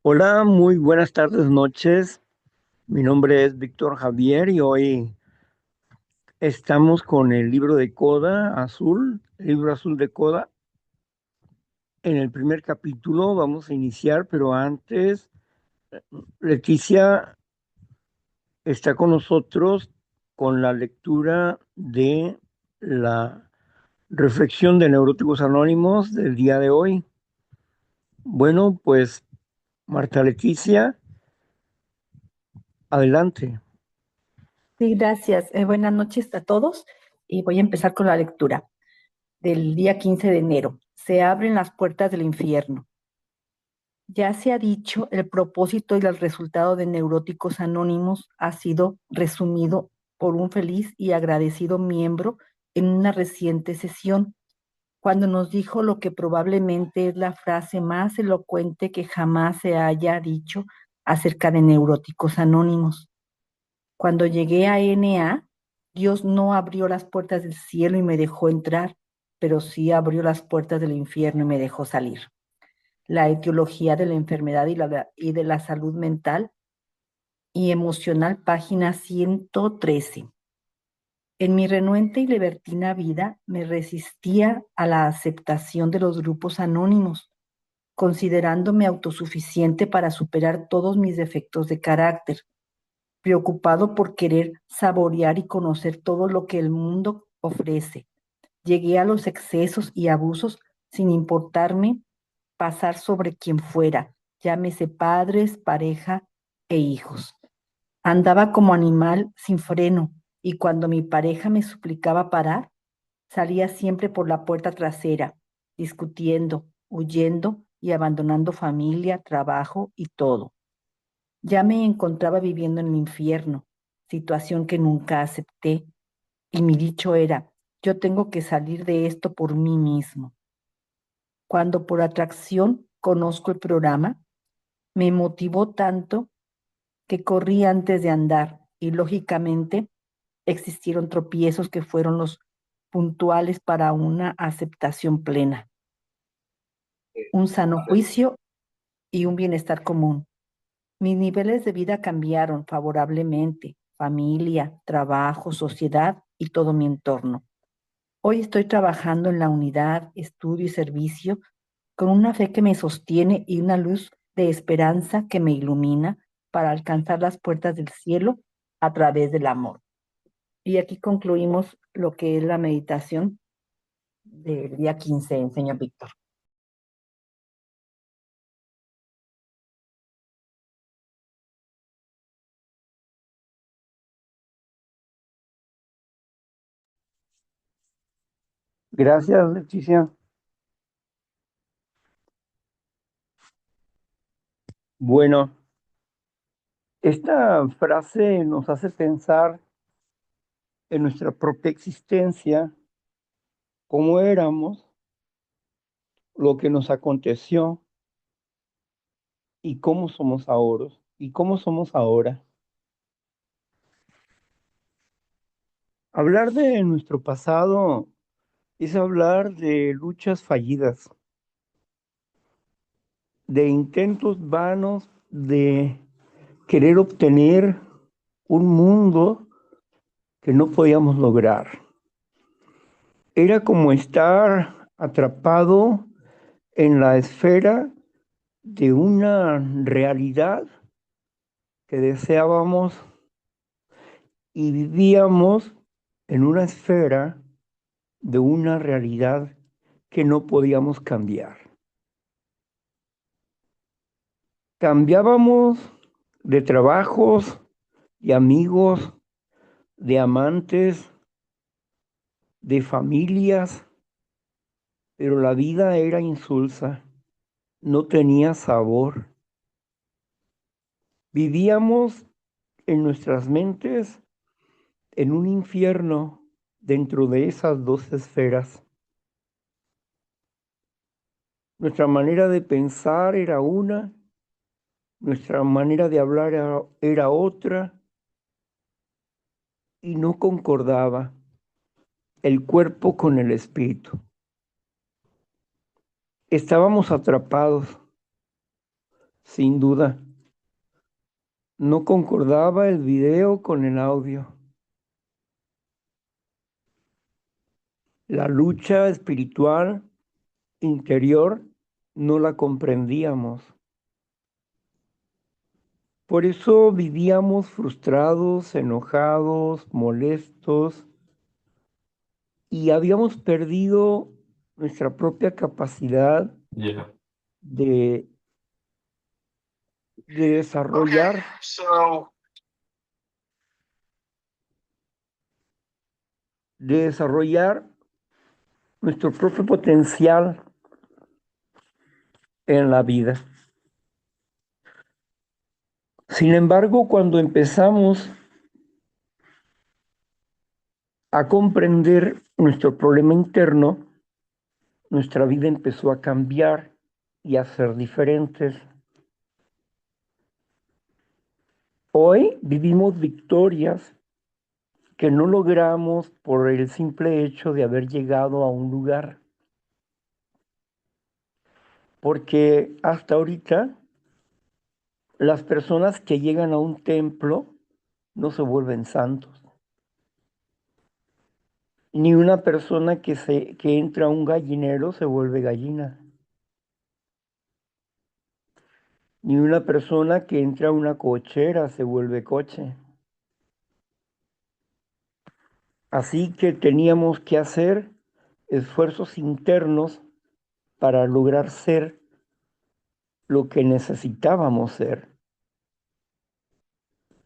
Hola, muy buenas tardes, noches. Mi nombre es Víctor Javier y hoy estamos con el libro de Coda Azul, el libro azul de Coda. En el primer capítulo vamos a iniciar, pero antes, Leticia está con nosotros con la lectura de la reflexión de Neuróticos Anónimos del día de hoy. Bueno, pues Marta Leticia, adelante. Sí, gracias. Buenas noches a todos y voy a empezar con la lectura del día 15 de enero. Se abren las puertas del infierno. Ya se ha dicho, el propósito y el resultado de Neuróticos Anónimos ha sido resumido por un feliz y agradecido miembro en una reciente sesión, cuando nos dijo lo que probablemente es la frase más elocuente que jamás se haya dicho acerca de Neuróticos Anónimos. Cuando llegué a NA, Dios no abrió las puertas del cielo y me dejó entrar, pero sí abrió las puertas del infierno y me dejó salir. La etiología de la enfermedad y de la salud mental y emocional, página 113. En mi renuente y libertina vida me resistía a la aceptación de los grupos anónimos, considerándome autosuficiente para superar todos mis defectos de carácter, preocupado por querer saborear y conocer todo lo que el mundo ofrece. Llegué a los excesos y abusos sin importarme pasar sobre quien fuera, llámese padres, pareja e hijos. Andaba como animal sin freno y cuando mi pareja me suplicaba parar, salía siempre por la puerta trasera, discutiendo, huyendo y abandonando familia, trabajo y todo. Ya me encontraba viviendo en el infierno, situación que nunca acepté, y mi dicho era, yo tengo que salir de esto por mí mismo. Cuando por atracción conozco el programa, me motivó tanto que corrí antes de andar y lógicamente existieron tropiezos que fueron los puntuales para una aceptación plena, un sano juicio y un bienestar común. Mis niveles de vida cambiaron favorablemente, familia, trabajo, sociedad y todo mi entorno. Hoy estoy trabajando en la unidad, estudio y servicio con una fe que me sostiene y una luz de esperanza que me ilumina para alcanzar las puertas del cielo a través del amor. Y aquí concluimos lo que es la meditación del día 15, señor Víctor. Gracias, Leticia. Bueno, esta frase nos hace pensar en nuestra propia existencia, cómo éramos, lo que nos aconteció y cómo somos ahora. Hablar de nuestro pasado es hablar de luchas fallidas, de intentos vanos de querer obtener un mundo que no podíamos lograr. Era como estar atrapado en la esfera de una realidad que deseábamos y vivíamos en una esfera de una realidad que no podíamos cambiar. Cambiábamos de trabajos, de amigos, de amantes, de familias, pero la vida era insulsa, no tenía sabor. Vivíamos en nuestras mentes en un infierno dentro de esas dos esferas. Nuestra manera de pensar era una, nuestra manera de hablar era otra y no concordaba el cuerpo con el espíritu. Estábamos atrapados sin duda. No concordaba el video con el audio. La lucha espiritual interior no la comprendíamos. Por eso vivíamos frustrados, enojados, molestos y habíamos perdido nuestra propia capacidad Yeah. de, de desarrollar, de desarrollar nuestro propio potencial en la vida. Sin embargo, cuando empezamos a comprender nuestro problema interno, nuestra vida empezó a cambiar y a ser diferentes. Hoy vivimos victorias que no logramos por el simple hecho de haber llegado a un lugar. Porque hasta ahorita las personas que llegan a un templo no se vuelven santos. Ni una persona que entra a un gallinero se vuelve gallina. Ni una persona que entra a una cochera se vuelve coche. Así que teníamos que hacer esfuerzos internos para lograr ser lo que necesitábamos ser.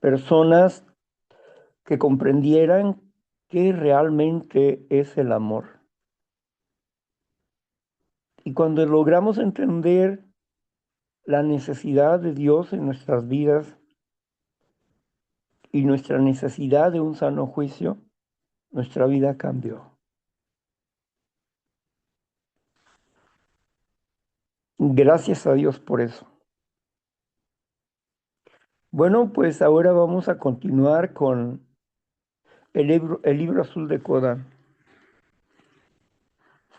Personas que comprendieran qué realmente es el amor. Y cuando logramos entender la necesidad de Dios en nuestras vidas y nuestra necesidad de un sano juicio, nuestra vida cambió. Gracias a Dios por eso. Bueno, pues ahora vamos a continuar con el libro azul de Coda.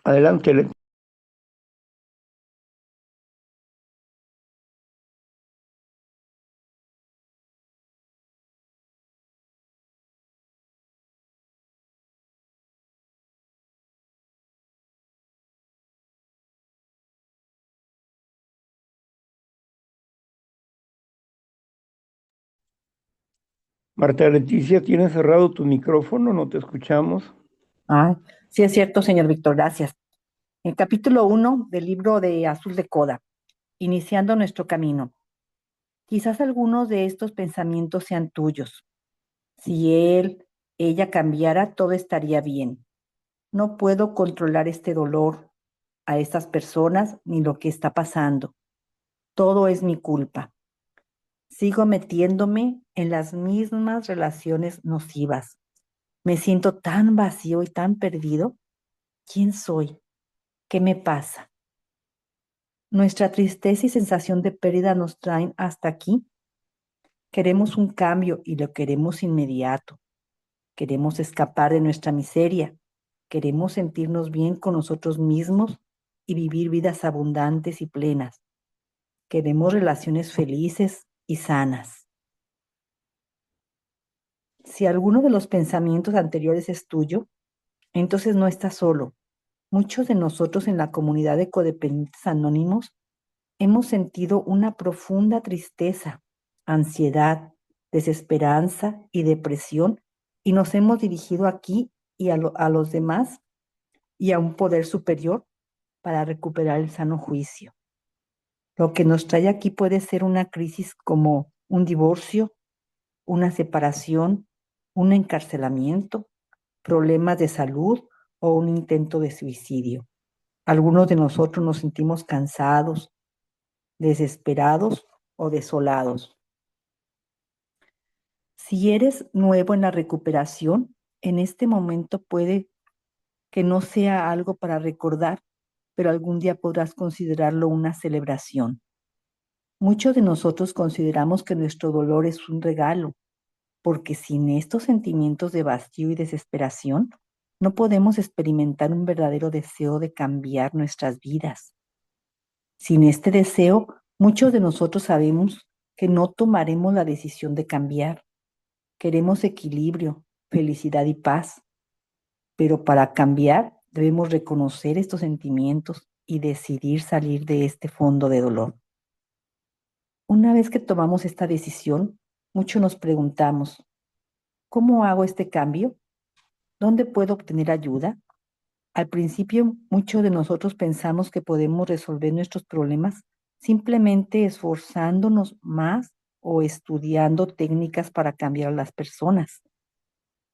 Adelante, Marta Leticia, ¿tienes cerrado tu micrófono? No te escuchamos. Ah, sí es cierto, señor Víctor, gracias. El capítulo 1 del libro de Azul de Coda, iniciando nuestro camino. Quizás algunos de estos pensamientos sean tuyos. Si ella cambiara, todo estaría bien. No puedo controlar este dolor, a estas personas, ni lo que está pasando. Todo es mi culpa. Sigo metiéndome en las mismas relaciones nocivas. Me siento tan vacío y tan perdido. ¿Quién soy? ¿Qué me pasa? Nuestra tristeza y sensación de pérdida nos traen hasta aquí. Queremos un cambio y lo queremos inmediato. Queremos escapar de nuestra miseria. Queremos sentirnos bien con nosotros mismos y vivir vidas abundantes y plenas. Queremos relaciones felices y sanas. Si alguno de los pensamientos anteriores es tuyo, entonces no estás solo. Muchos de nosotros en la comunidad de codependientes anónimos hemos sentido una profunda tristeza, ansiedad, desesperanza y depresión y nos hemos dirigido aquí y a los demás y a un poder superior para recuperar el sano juicio. Lo que nos trae aquí puede ser una crisis como un divorcio, una separación, un encarcelamiento, problemas de salud o un intento de suicidio. Algunos de nosotros nos sentimos cansados, desesperados o desolados. Si eres nuevo en la recuperación, en este momento puede que no sea algo para recordar, pero algún día podrás considerarlo una celebración. Muchos de nosotros consideramos que nuestro dolor es un regalo, porque sin estos sentimientos de vacío y desesperación, no podemos experimentar un verdadero deseo de cambiar nuestras vidas. Sin este deseo, Muchos de nosotros sabemos que no tomaremos la decisión de cambiar. Queremos equilibrio, felicidad y paz, pero para cambiar debemos reconocer estos sentimientos y decidir salir de este fondo de dolor. Una vez que tomamos esta decisión, muchos nos preguntamos, ¿cómo hago este cambio? ¿Dónde puedo obtener ayuda? Al principio, muchos de nosotros pensamos que podemos resolver nuestros problemas simplemente esforzándonos más o estudiando técnicas para cambiar a las personas.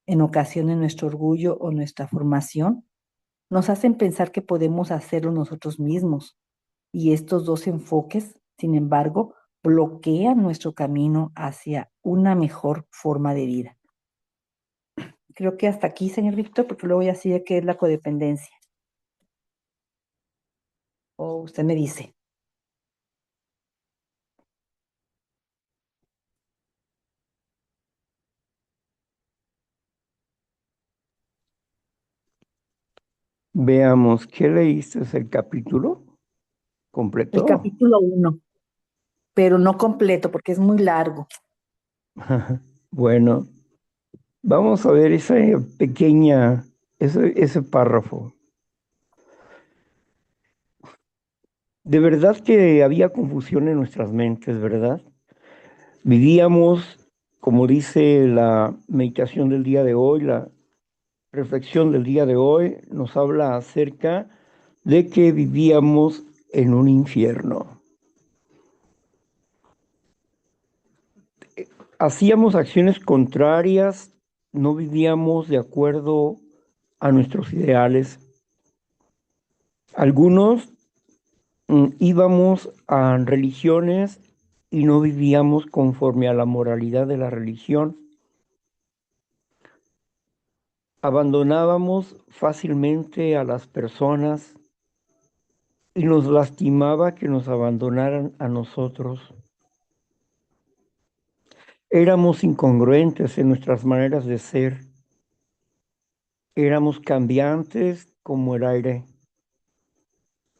En ocasiones, nuestro orgullo o nuestra formación nos hacen pensar que podemos hacerlo nosotros mismos. Y estos dos enfoques, sin embargo, bloquean nuestro camino hacia una mejor forma de vida. Creo que hasta aquí, señor Víctor, porque luego ya sigue qué es la codependencia. O usted me dice. Veamos, ¿qué leíste? ¿El capítulo El completo? capítulo 1, pero no completo porque es muy largo. Bueno, vamos a ver esa pequeña, ese párrafo. De verdad que había confusión en nuestras mentes, ¿verdad? Vivíamos, como dice la meditación del día de hoy, la reflexión del día de hoy, nos habla acerca de que vivíamos en un infierno. Hacíamos acciones contrarias, no vivíamos de acuerdo a nuestros ideales. Algunos íbamos a religiones y no vivíamos conforme a la moralidad de la religión. Abandonábamos fácilmente a las personas y nos lastimaba que nos abandonaran a nosotros. Éramos incongruentes en nuestras maneras de ser. Éramos cambiantes como el aire.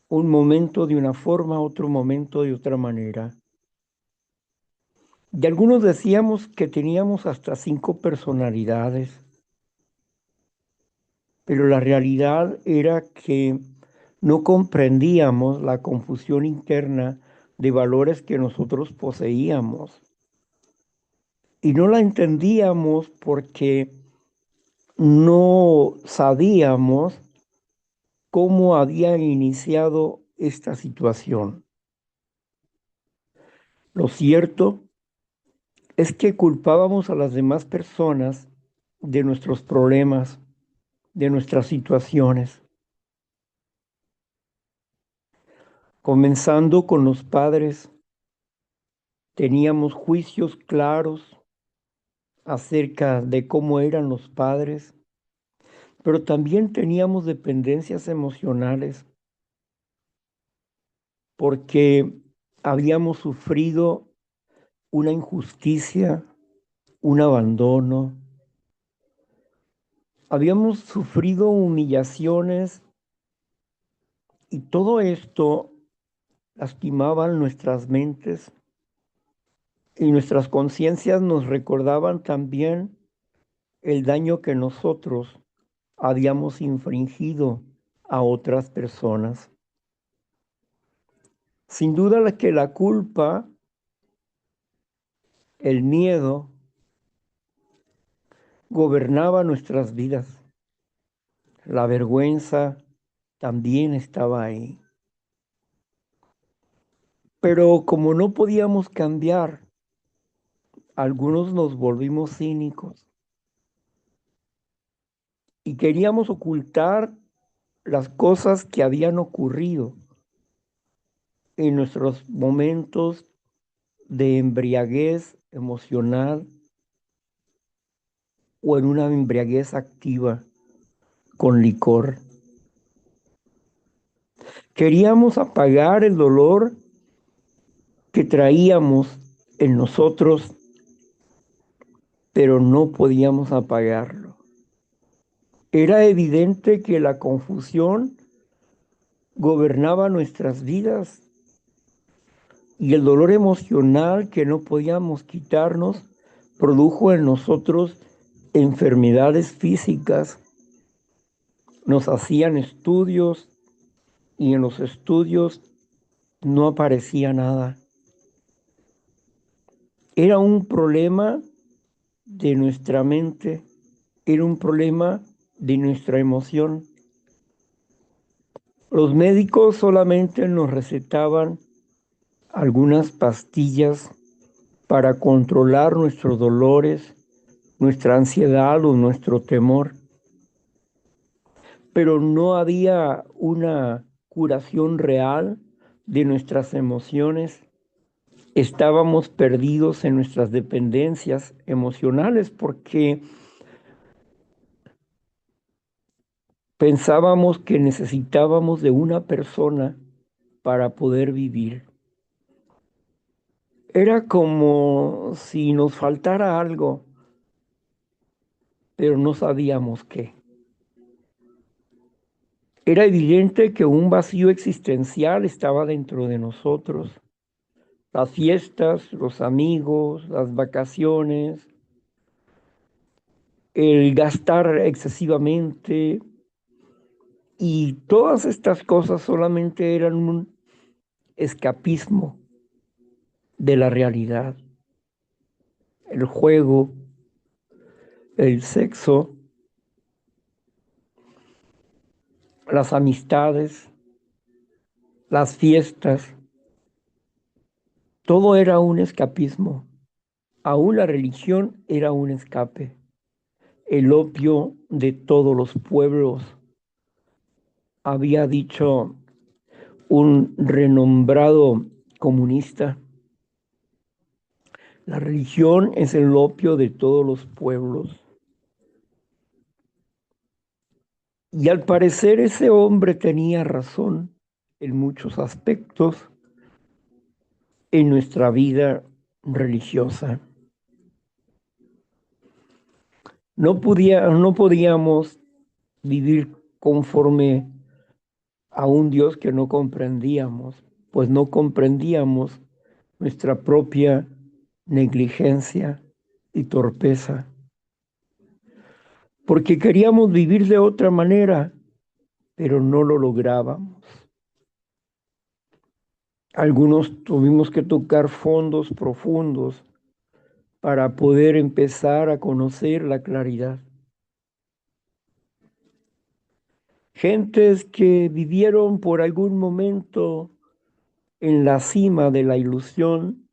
Un momento de una forma, otro momento de otra manera. Y algunos decíamos que teníamos hasta 5 personalidades, pero la realidad era que no comprendíamos la confusión interna de valores que nosotros poseíamos. Y no la entendíamos porque no sabíamos cómo había iniciado esta situación. Lo cierto es que culpábamos a las demás personas de nuestros problemas, de nuestras situaciones, comenzando con los padres. Teníamos juicios claros acerca de cómo eran los padres, pero también teníamos dependencias emocionales porque habíamos sufrido una injusticia, un abandono, habíamos sufrido humillaciones y todo esto lastimaba nuestras mentes y nuestras conciencias nos recordaban también el daño que nosotros habíamos infringido a otras personas. Sin duda que la culpa, el miedo, gobernaba nuestras vidas. La vergüenza también estaba ahí. Pero como no podíamos cambiar, algunos nos volvimos cínicos y queríamos ocultar las cosas que habían ocurrido en nuestros momentos de embriaguez emocional o en una embriaguez activa con licor. Queríamos apagar el dolor que traíamos en nosotros, pero no podíamos apagarlo. Era evidente que la confusión gobernaba nuestras vidas. Y el dolor emocional que no podíamos quitarnos produjo en nosotros enfermedades físicas. Nos hacían estudios y en los estudios no aparecía nada. Era un problema de nuestra mente, era un problema de nuestra emoción. Los médicos solamente nos recetaban algunas pastillas para controlar nuestros dolores, nuestra ansiedad o nuestro temor, pero no había una curación real de nuestras emociones. Estábamos perdidos en nuestras dependencias emocionales porque pensábamos que necesitábamos de una persona para poder vivir. Era como si nos faltara algo, pero no sabíamos qué. Era evidente que un vacío existencial estaba dentro de nosotros. Las fiestas, los amigos, las vacaciones, el gastar excesivamente y todas estas cosas solamente eran un escapismo de la realidad. El juego, el sexo, las amistades, las fiestas, todo era un escapismo. Aún la religión era un escape, el opio de todos los pueblos. Había dicho un renombrado comunista, la religión es el opio de todos los pueblos. Y al parecer ese hombre tenía razón en muchos aspectos en nuestra vida religiosa. No podíamos vivir conforme a un Dios que no comprendíamos, pues no comprendíamos nuestra propia negligencia y torpeza, porque queríamos vivir de otra manera, pero no lo lográbamos. Algunos tuvimos que tocar fondos profundos para poder empezar a conocer la claridad. Gentes que vivieron por algún momento en la cima de la ilusión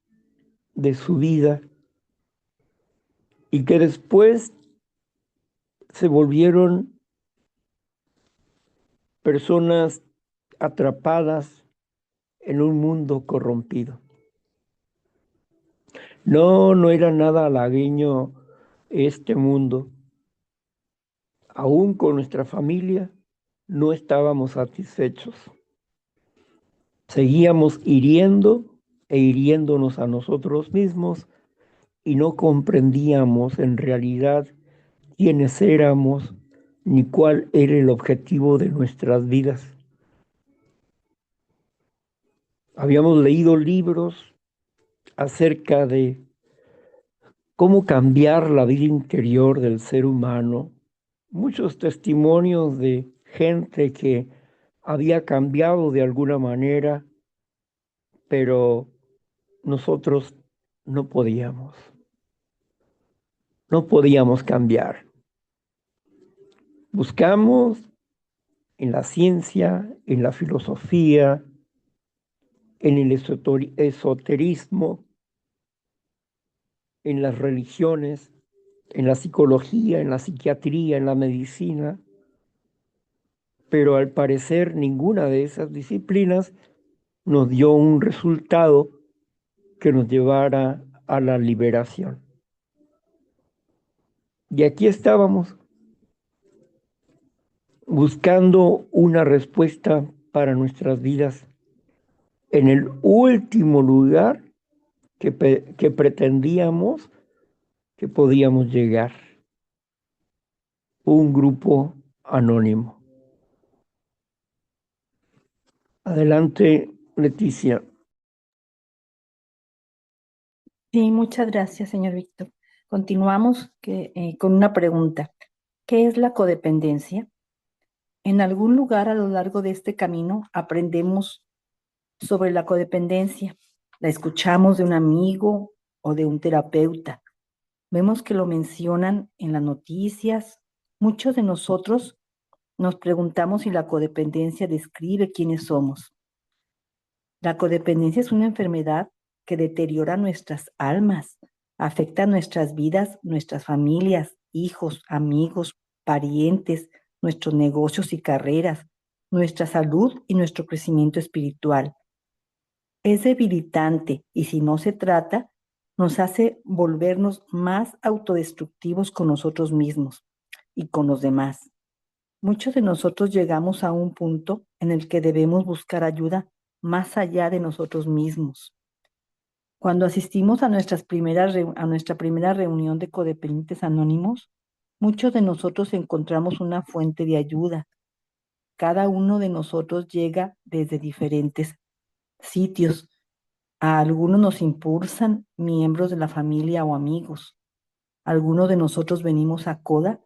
de su vida y que después se volvieron personas atrapadas en un mundo corrompido. No, no era nada halagüeño este mundo. Aún con nuestra familia no estábamos satisfechos. Seguíamos hiriendo e hiriéndonos a nosotros mismos y no comprendíamos en realidad quiénes éramos ni cuál era el objetivo de nuestras vidas. Habíamos leído libros acerca de cómo cambiar la vida interior del ser humano, muchos testimonios de gente que había cambiado de alguna manera, pero nosotros no podíamos, no podíamos cambiar. Buscamos en la ciencia, en la filosofía, en el esoterismo, en las religiones, en la psicología, en la psiquiatría, en la medicina, pero al parecer ninguna de esas disciplinas nos dio un resultado que nos llevara a la liberación. Y aquí estábamos buscando una respuesta para nuestras vidas en el último lugar que pretendíamos que podíamos llegar, un grupo anónimo. Adelante, Leticia. Sí, muchas gracias, señor Víctor. Continuamos con una pregunta. ¿Qué es la codependencia? En algún lugar a lo largo de este camino aprendemos sobre la codependencia. La escuchamos de un amigo o de un terapeuta. Vemos que lo mencionan en las noticias. Muchos de nosotros nos preguntamos si la codependencia describe quiénes somos. La codependencia es una enfermedad que deteriora nuestras almas, afecta nuestras vidas, nuestras familias, hijos, amigos, parientes, nuestros negocios y carreras, nuestra salud y nuestro crecimiento espiritual. Es debilitante y si no se trata, nos hace volvernos más autodestructivos con nosotros mismos y con los demás. Muchos de nosotros llegamos a un punto en el que debemos buscar ayuda más allá de nosotros mismos. Cuando asistimos a a nuestra primera reunión de codependientes anónimos, muchos de nosotros encontramos una fuente de ayuda. Cada uno de nosotros llega desde diferentes sitios. A algunos nos impulsan miembros de la familia o amigos. Algunos de nosotros venimos a CODA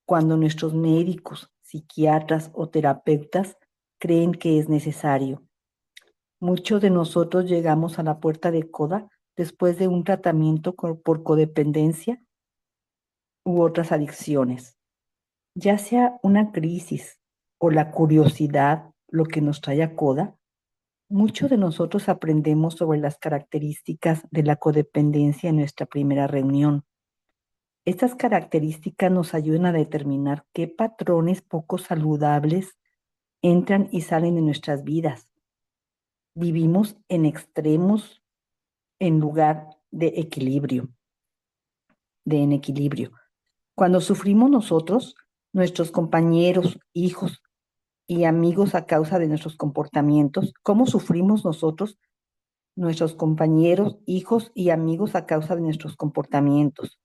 cuando nuestros médicos, psiquiatras o terapeutas creen que es necesario. Muchos de nosotros llegamos a la puerta de CODA después de un tratamiento por codependencia u otras adicciones, ya sea una crisis o la curiosidad lo que nos trae a CODA. Muchos de nosotros aprendemos sobre las características de la codependencia en nuestra primera reunión. Estas características nos ayudan a determinar qué patrones poco saludables entran y salen de nuestras vidas. Vivimos en extremos en lugar de en equilibrio. Cuando sufrimos nosotros, nuestros compañeros, hijos y amigos a causa de nuestros comportamientos, ¿cómo sufrimos nosotros, nuestros compañeros, hijos y amigos a causa de nuestros comportamientos?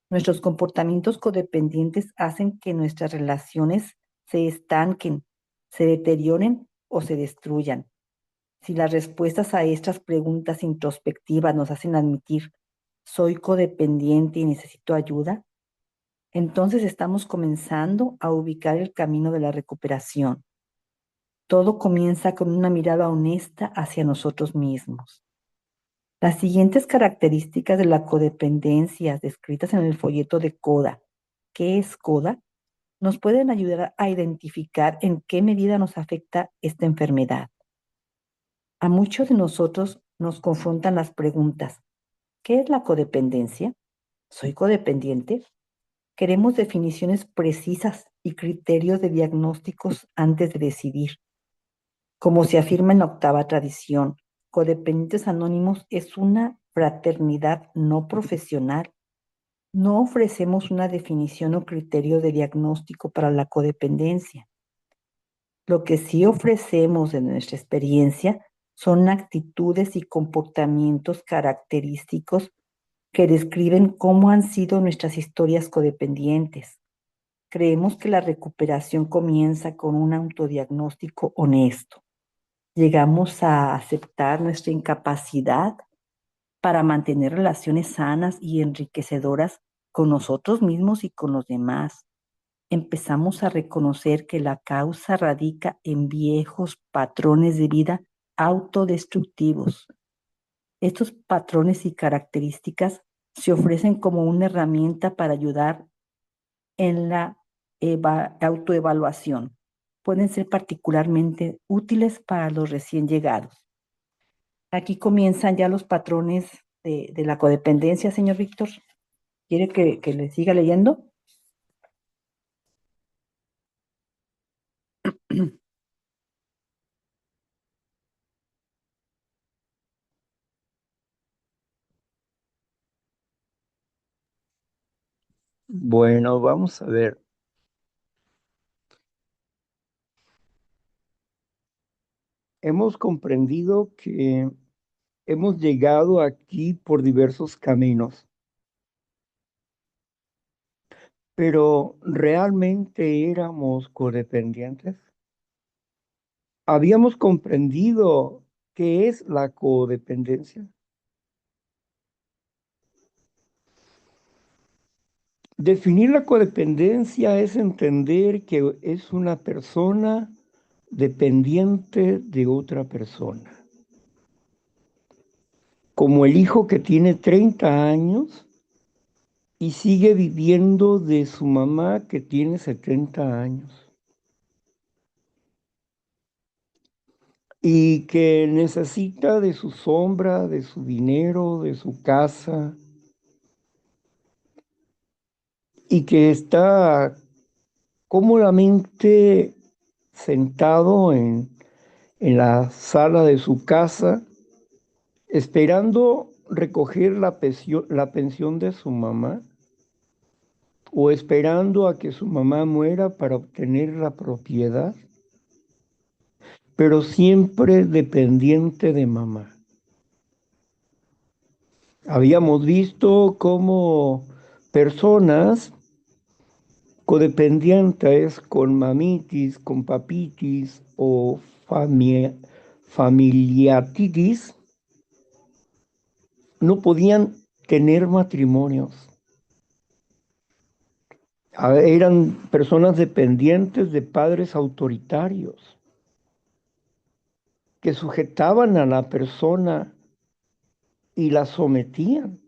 Nuestros comportamientos codependientes hacen que nuestras relaciones se estanquen, se deterioren o se destruyan. Si las respuestas a estas preguntas introspectivas nos hacen admitir, soy codependiente y necesito ayuda, entonces estamos comenzando a ubicar el camino de la recuperación. Todo comienza con una mirada honesta hacia nosotros mismos. Las siguientes características de la codependencia descritas en el folleto de CODA, ¿qué es CODA?, nos pueden ayudar a identificar en qué medida nos afecta esta enfermedad. A muchos de nosotros nos confrontan las preguntas, ¿qué es la codependencia? ¿Soy codependiente? Queremos definiciones precisas y criterios de diagnósticos antes de decidir. Como se afirma en la octava tradición, Codependientes Anónimos es una fraternidad no profesional. No ofrecemos una definición o criterio de diagnóstico para la codependencia. Lo que sí ofrecemos de nuestra experiencia son actitudes y comportamientos característicos que describen cómo han sido nuestras historias codependientes. Creemos que la recuperación comienza con un autodiagnóstico honesto. Llegamos a aceptar nuestra incapacidad para mantener relaciones sanas y enriquecedoras con nosotros mismos y con los demás. Empezamos a reconocer que la causa radica en viejos patrones de vida autodestructivos. Estos patrones y características se ofrecen como una herramienta para ayudar en la autoevaluación. Pueden ser particularmente útiles para los recién llegados. Aquí comienzan ya los patrones de la codependencia, señor Víctor. ¿Quiere que le siga leyendo? Bueno, vamos a ver. Hemos comprendido que hemos llegado aquí por diversos caminos, pero ¿realmente éramos codependientes? ¿Habíamos comprendido qué es la codependencia? Definir la codependencia es entender que es una persona dependiente de otra persona. Como el hijo que tiene 30 años y sigue viviendo de su mamá que tiene 70 años y que necesita de su sombra, de su dinero, de su casa y que está cómodamente sentado en la sala de su casa esperando recoger la pensión de su mamá o esperando a que su mamá muera para obtener la propiedad, pero siempre dependiente de mamá. Habíamos visto cómo personas codependientes con mamitis, con papitis o familiatitis no podían tener matrimonios. Eran personas dependientes de padres autoritarios que sujetaban a la persona y la sometían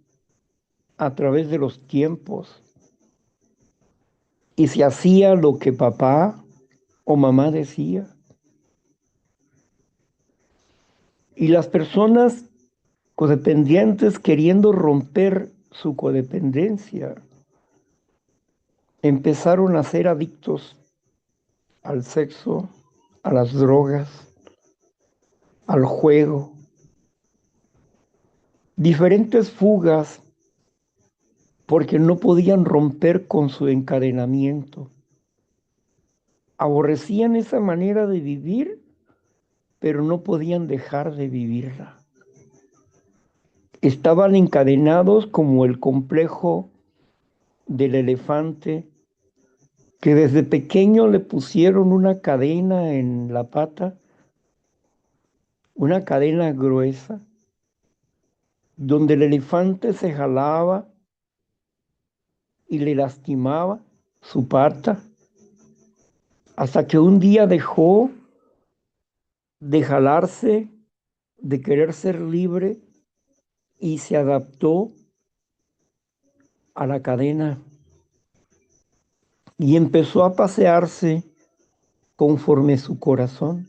a través de los tiempos. Y se hacía lo que papá o mamá decía. Y las personas codependientes queriendo romper su codependencia empezaron a ser adictos al sexo, a las drogas, al juego. Diferentes fugas porque no podían romper con su encadenamiento. Aborrecían esa manera de vivir, pero no podían dejar de vivirla. Estaban encadenados como el complejo del elefante, que desde pequeño le pusieron una cadena en la pata, una cadena gruesa, donde el elefante se jalaba y le lastimaba su pata, hasta que un día dejó de jalarse, de querer ser libre y se adaptó a la cadena y empezó a pasearse conforme su corazón,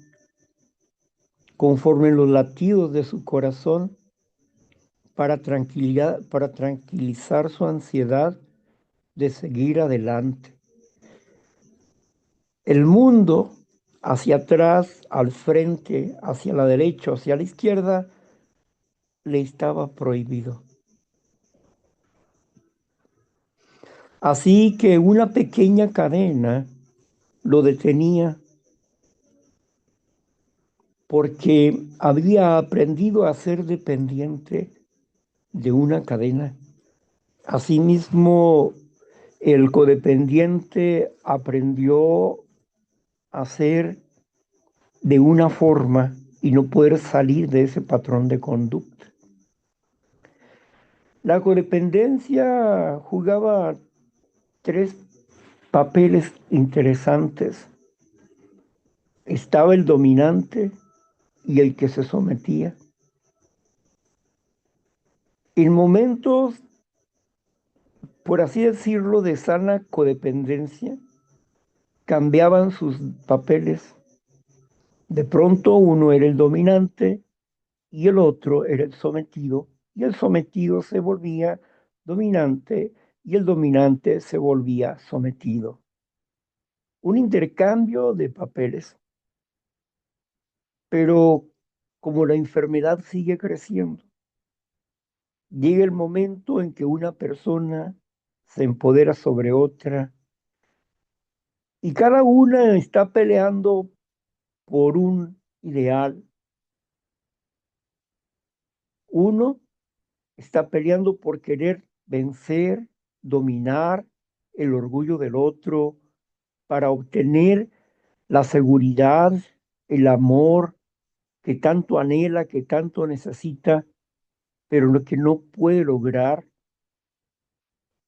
conforme los latidos de su corazón para tranquilizar su ansiedad de seguir adelante. El mundo hacia atrás, al frente, hacia la derecha, hacia la izquierda, le estaba prohibido. Así que una pequeña cadena lo detenía porque había aprendido a ser dependiente de una cadena. Asimismo, el codependiente aprendió a ser de una forma y no poder salir de ese patrón de conducta. La codependencia jugaba tres papeles interesantes. Estaba el dominante y el que se sometía. En momentos, por así decirlo, de sana codependencia, cambiaban sus papeles. De pronto uno era el dominante y el otro era el sometido, y el sometido se volvía dominante y el dominante se volvía sometido. Un intercambio de papeles, pero como la enfermedad sigue creciendo, llega el momento en que una persona se empodera sobre otra y cada una está peleando por un ideal. Uno está peleando por querer vencer, dominar el orgullo del otro para obtener la seguridad, el amor que tanto anhela, que tanto necesita, pero lo que no puede lograr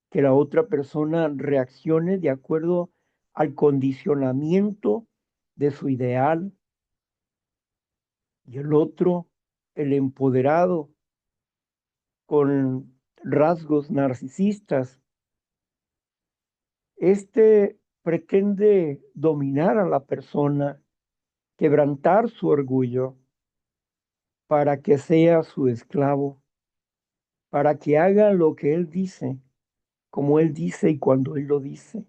que la otra persona reaccione de acuerdo al condicionamiento de su ideal, y el otro, el empoderado, con rasgos narcisistas, este pretende dominar a la persona, quebrantar su orgullo para que sea su esclavo, para que haga lo que él dice, como él dice y cuando él lo dice.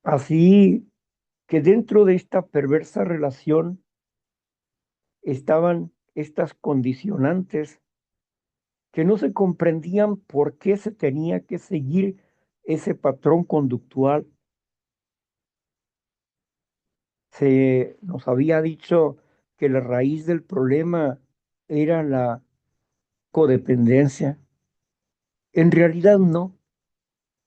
Así que dentro de esta perversa relación estaban estas condicionantes que no se comprendían por qué se tenía que seguir ese patrón conductual. Se nos había dicho que la raíz del problema era la codependencia. En realidad no.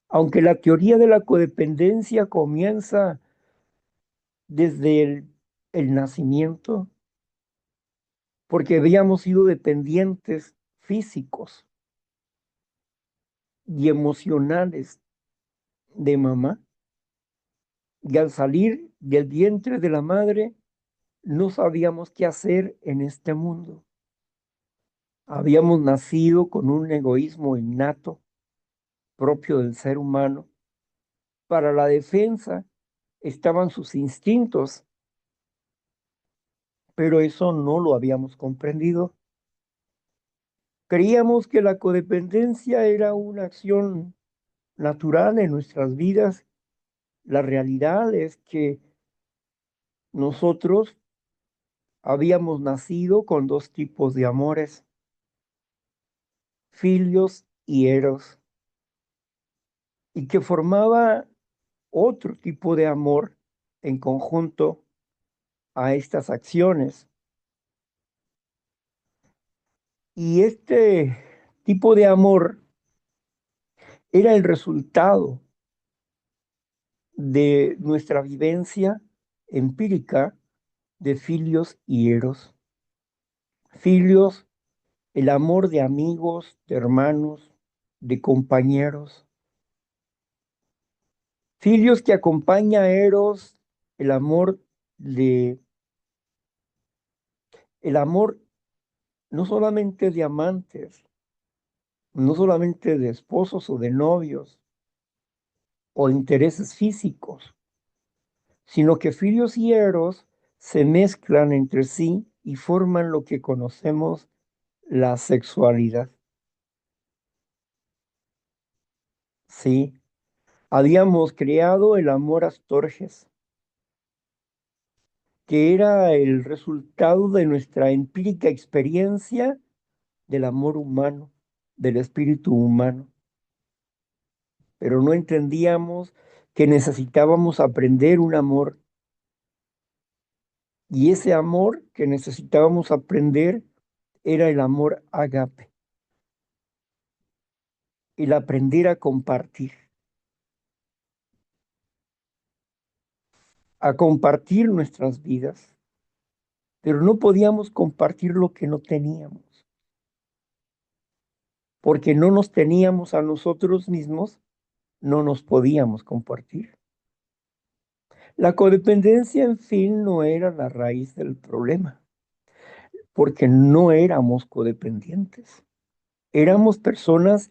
Aunque la teoría de la codependencia comienza desde el nacimiento, porque habíamos sido dependientes físicos y emocionales de mamá, y al salir del vientre de la madre, no sabíamos qué hacer en este mundo. Habíamos nacido con un egoísmo innato propio del ser humano. Para la defensa estaban sus instintos, pero eso no lo habíamos comprendido. Creíamos que la codependencia era una acción natural en nuestras vidas. La realidad es que nosotros habíamos nacido con dos tipos de amores, filios y eros, y que formaba otro tipo de amor en conjunto a estas acciones. Y este tipo de amor era el resultado de nuestra vivencia empírica de filios y eros. Filios, el amor de amigos, de hermanos, de compañeros. Filios que acompaña a Eros, el amor de, el amor no solamente de amantes, no solamente de esposos o de novios o intereses físicos, sino que Filios y Eros se mezclan entre sí y forman lo que conocemos la sexualidad. Sí, habíamos creado el amor Astorges, que era el resultado de nuestra empírica experiencia del amor humano, del espíritu humano, pero no entendíamos que necesitábamos aprender un amor, y ese amor que necesitábamos aprender era el amor agape, el aprender a compartir nuestras vidas, pero no podíamos compartir lo que no teníamos, porque no nos teníamos a nosotros mismos, no nos podíamos compartir. La codependencia, en fin, no era la raíz del problema, porque no éramos codependientes. Éramos personas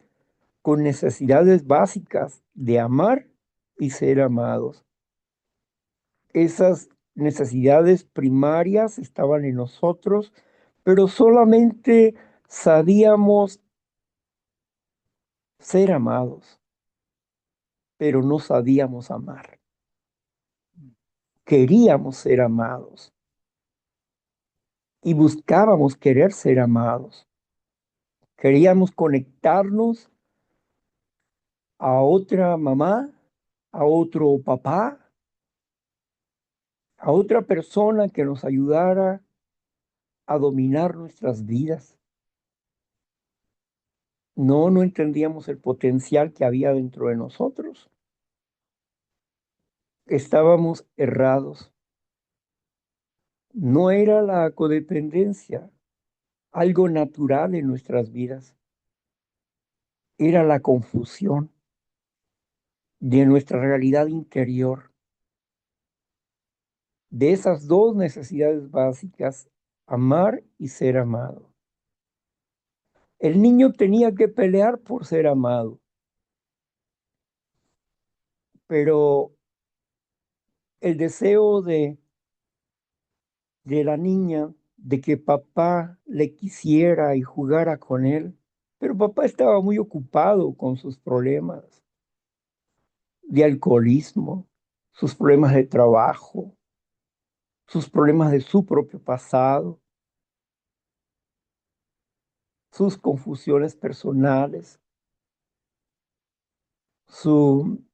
con necesidades básicas de amar y ser amados. Esas necesidades primarias estaban en nosotros, pero solamente sabíamos ser amados, pero no sabíamos amar. Queríamos ser amados y buscábamos querer ser amados. Queríamos conectarnos a otra mamá, a otro papá, a otra persona que nos ayudara a dominar nuestras vidas. No entendíamos el potencial que había dentro de nosotros. Estábamos errados. No era la codependencia algo natural en nuestras vidas. era la confusión de nuestra realidad interior, de esas dos necesidades básicas, amar y ser amado. El niño tenía que pelear por ser amado, pero el deseo de la niña de que papá le quisiera y jugara con él, pero papá estaba muy ocupado con sus problemas de alcoholismo, sus problemas de trabajo, sus problemas de su propio pasado, sus confusiones personales, su,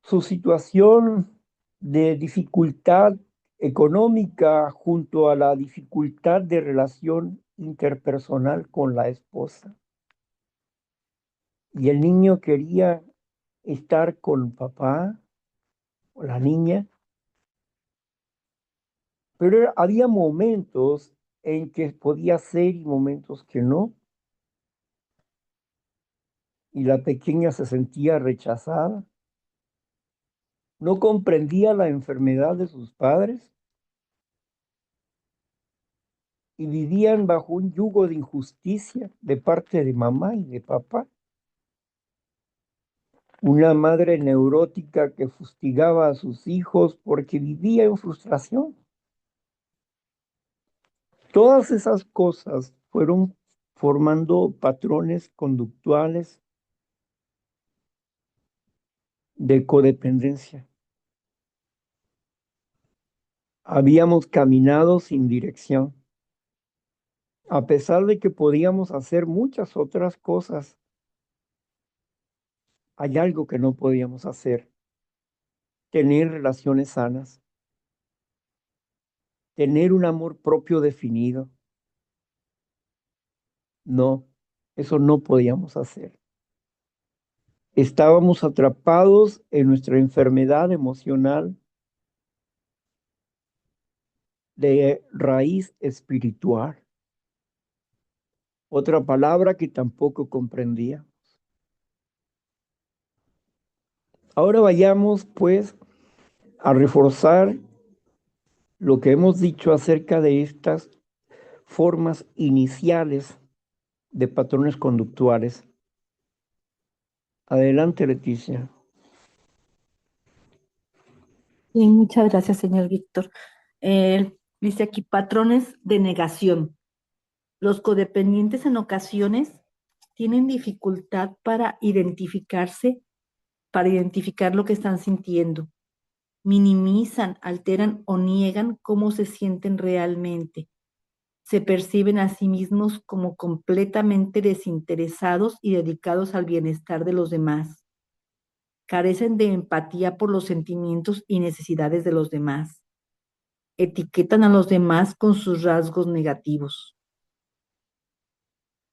su situación de dificultad económica junto a la dificultad de relación interpersonal con la esposa. Y el niño quería estar con papá o la niña, pero había momentos en que podía ser y momentos que no, y la pequeña se sentía rechazada, no comprendía la enfermedad de sus padres y vivían bajo un yugo de injusticia de parte de mamá y de papá. Una madre neurótica que fustigaba a sus hijos porque vivía en frustración. Todas esas cosas fueron formando patrones conductuales de codependencia. Habíamos caminado sin dirección, a pesar de que podíamos hacer muchas otras cosas. Hay algo que no podíamos hacer: tener relaciones sanas, tener un amor propio definido. No, eso no podíamos hacer. Estábamos atrapados en nuestra enfermedad emocional de raíz espiritual, otra palabra que tampoco comprendía. Ahora vayamos, pues, a reforzar lo que hemos dicho acerca de estas formas iniciales de patrones conductuales. Adelante, Leticia. Bien, muchas gracias, señor Víctor. Dice aquí patrones de negación. Los codependientes en ocasiones tienen dificultad para identificar lo que están sintiendo. Minimizan, alteran o niegan cómo se sienten realmente. Se perciben a sí mismos como completamente desinteresados y dedicados al bienestar de los demás. Carecen de empatía por los sentimientos y necesidades de los demás. Etiquetan a los demás con sus rasgos negativos.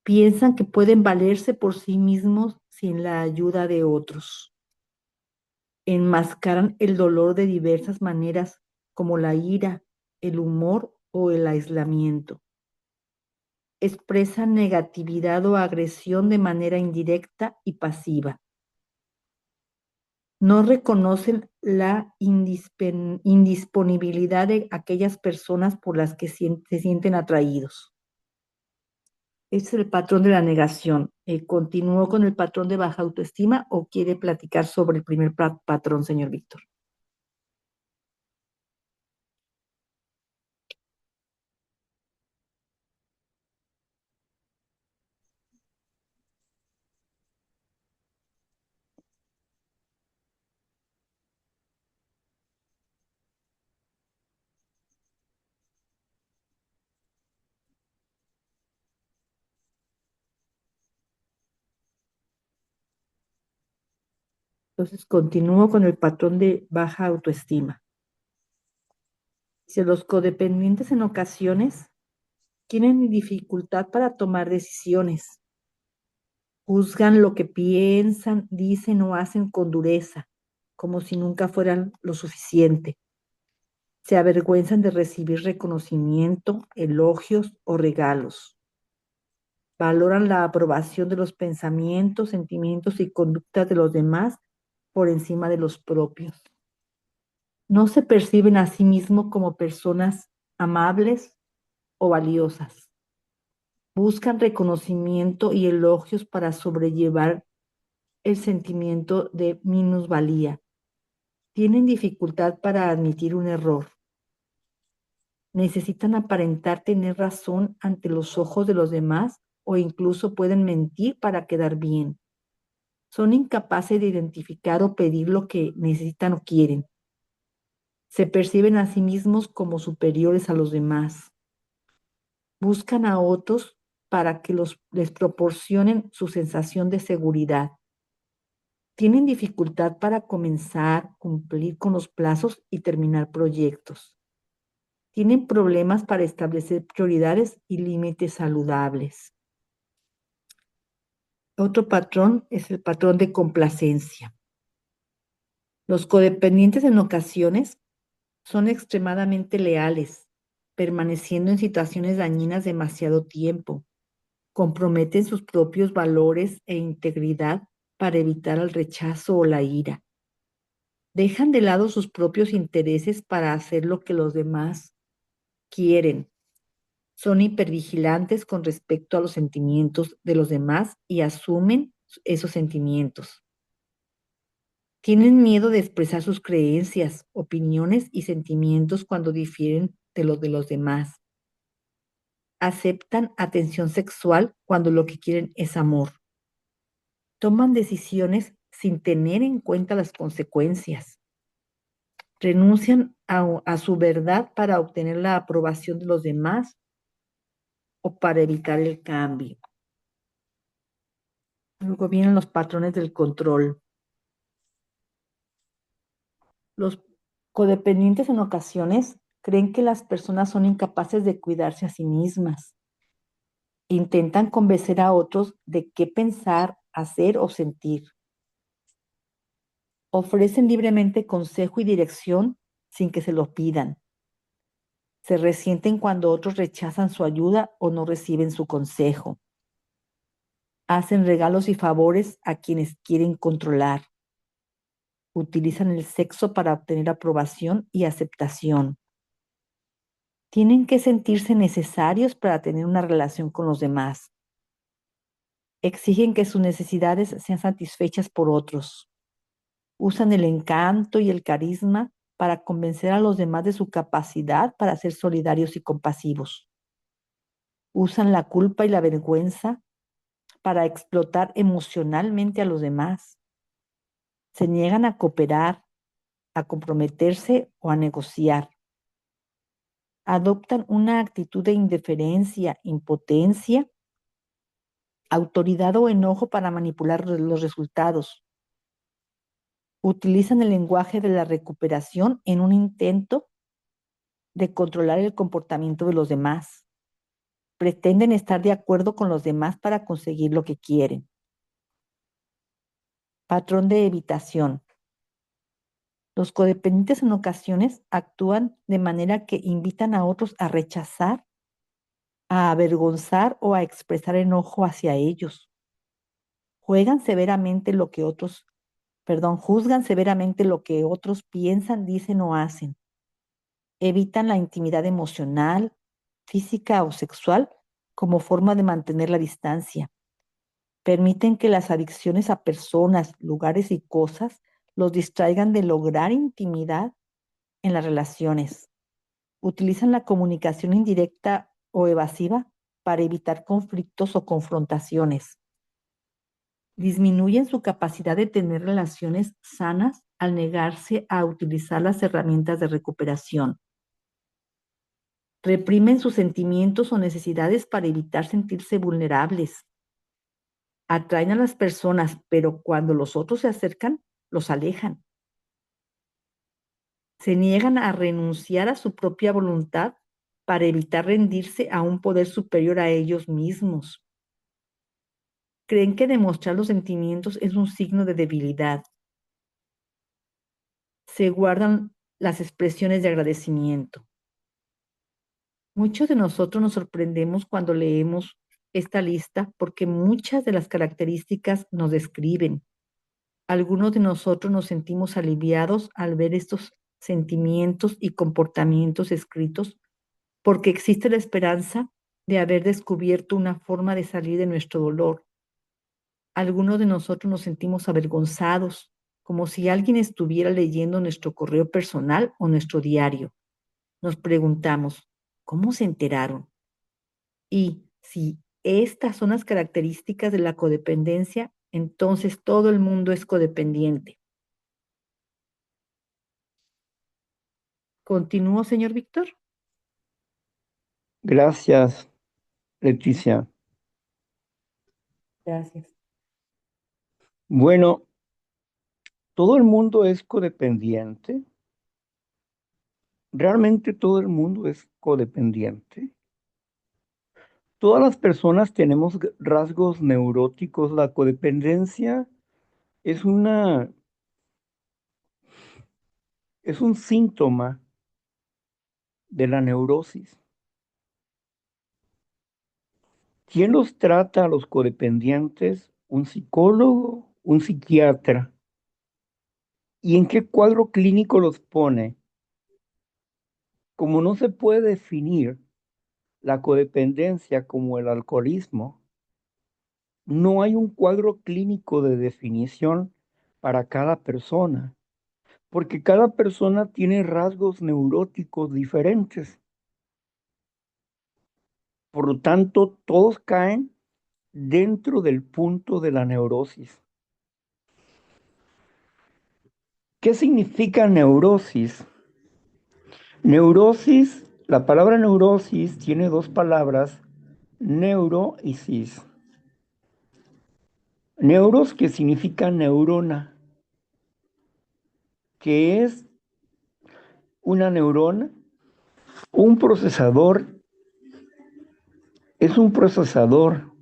Piensan que pueden valerse por sí mismos sin la ayuda de otros. Enmascaran el dolor de diversas maneras, como la ira, el humor o el aislamiento. Expresan negatividad o agresión de manera indirecta y pasiva. No reconocen la indisponibilidad de aquellas personas por las que se sienten atraídos. Este es el patrón de la negación. ¿Continúo con el patrón de baja autoestima o quiere platicar sobre el primer patrón, señor Víctor? Entonces, continúo con el patrón de baja autoestima. Si los codependientes en ocasiones tienen dificultad para tomar decisiones, juzgan lo que piensan, dicen o hacen con dureza, como si nunca fueran lo suficiente. Se avergüenzan de recibir reconocimiento, elogios o regalos. Valoran la aprobación de los pensamientos, sentimientos y conductas de los demás por encima de los propios. No se perciben a sí mismos como personas amables o valiosas. Buscan reconocimiento y elogios para sobrellevar el sentimiento de minusvalía. Tienen dificultad para admitir un error. Necesitan aparentar tener razón ante los ojos de los demás o incluso pueden mentir para quedar bien. Son incapaces de identificar o pedir lo que necesitan o quieren. Se perciben a sí mismos como superiores a los demás. Buscan a otros para que les proporcionen su sensación de seguridad. Tienen dificultad para comenzar, cumplir con los plazos y terminar proyectos. Tienen problemas para establecer prioridades y límites saludables. Otro patrón es el patrón de complacencia. Los codependientes en ocasiones son extremadamente leales, permaneciendo en situaciones dañinas demasiado tiempo. Comprometen sus propios valores e integridad para evitar el rechazo o la ira. Dejan de lado sus propios intereses para hacer lo que los demás quieren. Son hipervigilantes con respecto a los sentimientos de los demás y asumen esos sentimientos. Tienen miedo de expresar sus creencias, opiniones y sentimientos cuando difieren de los demás. Aceptan atención sexual cuando lo que quieren es amor. Toman decisiones sin tener en cuenta las consecuencias. Renuncian a su verdad para obtener la aprobación de los demás o para evitar el cambio. Luego vienen los patrones del control. Los codependientes en ocasiones creen que las personas son incapaces de cuidarse a sí mismas. Intentan convencer a otros de qué pensar, hacer o sentir. Ofrecen libremente consejo y dirección sin que se lo pidan. Se resienten cuando otros rechazan su ayuda o no reciben su consejo. Hacen regalos y favores a quienes quieren controlar. Utilizan el sexo para obtener aprobación y aceptación. Tienen que sentirse necesarios para tener una relación con los demás. Exigen que sus necesidades sean satisfechas por otros. Usan el encanto y el carisma para convencer a los demás de su capacidad para ser solidarios y compasivos. Usan la culpa y la vergüenza para explotar emocionalmente a los demás. Se niegan a cooperar, a comprometerse o a negociar. Adoptan una actitud de indiferencia, impotencia, autoridad o enojo para manipular los resultados. Utilizan el lenguaje de la recuperación en un intento de controlar el comportamiento de los demás. Pretenden estar de acuerdo con los demás para conseguir lo que quieren. Patrón de evitación. Los codependientes en ocasiones actúan de manera que invitan a otros a rechazar, a avergonzar o a expresar enojo hacia ellos. Juzgan severamente lo que otros piensan, dicen o hacen. Evitan la intimidad emocional, física o sexual como forma de mantener la distancia. Permiten que las adicciones a personas, lugares y cosas los distraigan de lograr intimidad en las relaciones. Utilizan la comunicación indirecta o evasiva para evitar conflictos o confrontaciones. Disminuyen su capacidad de tener relaciones sanas al negarse a utilizar las herramientas de recuperación. Reprimen sus sentimientos o necesidades para evitar sentirse vulnerables. Atraen a las personas, pero cuando los otros se acercan, los alejan. Se niegan a renunciar a su propia voluntad para evitar rendirse a un poder superior a ellos mismos. Creen que demostrar los sentimientos es un signo de debilidad. Se guardan las expresiones de agradecimiento. Muchos de nosotros nos sorprendemos cuando leemos esta lista porque muchas de las características nos describen. Algunos de nosotros nos sentimos aliviados al ver estos sentimientos y comportamientos escritos porque existe la esperanza de haber descubierto una forma de salir de nuestro dolor. Algunos de nosotros nos sentimos avergonzados, como si alguien estuviera leyendo nuestro correo personal o nuestro diario. Nos preguntamos, ¿cómo se enteraron? Y si estas son las características de la codependencia, entonces todo el mundo es codependiente. ¿Continúo, señor Víctor? Gracias, Leticia. Gracias. Bueno, todo el mundo es codependiente. Realmente todo el mundo es codependiente. Todas las personas tenemos rasgos neuróticos. La codependencia es es un síntoma de la neurosis. ¿Quién los trata a los codependientes? Un psicólogo, un psiquiatra. ¿Y en qué cuadro clínico los pone? Como no se puede definir la codependencia como el alcoholismo, no hay un cuadro clínico de definición para cada persona, porque cada persona tiene rasgos neuróticos diferentes. Por lo tanto, todos caen dentro del punto de la neurosis. ¿Qué significa neurosis? Neurosis, la palabra neurosis tiene dos palabras, neuro y sis. Neuros, que significa neurona, que es una neurona, un procesador, es un procesador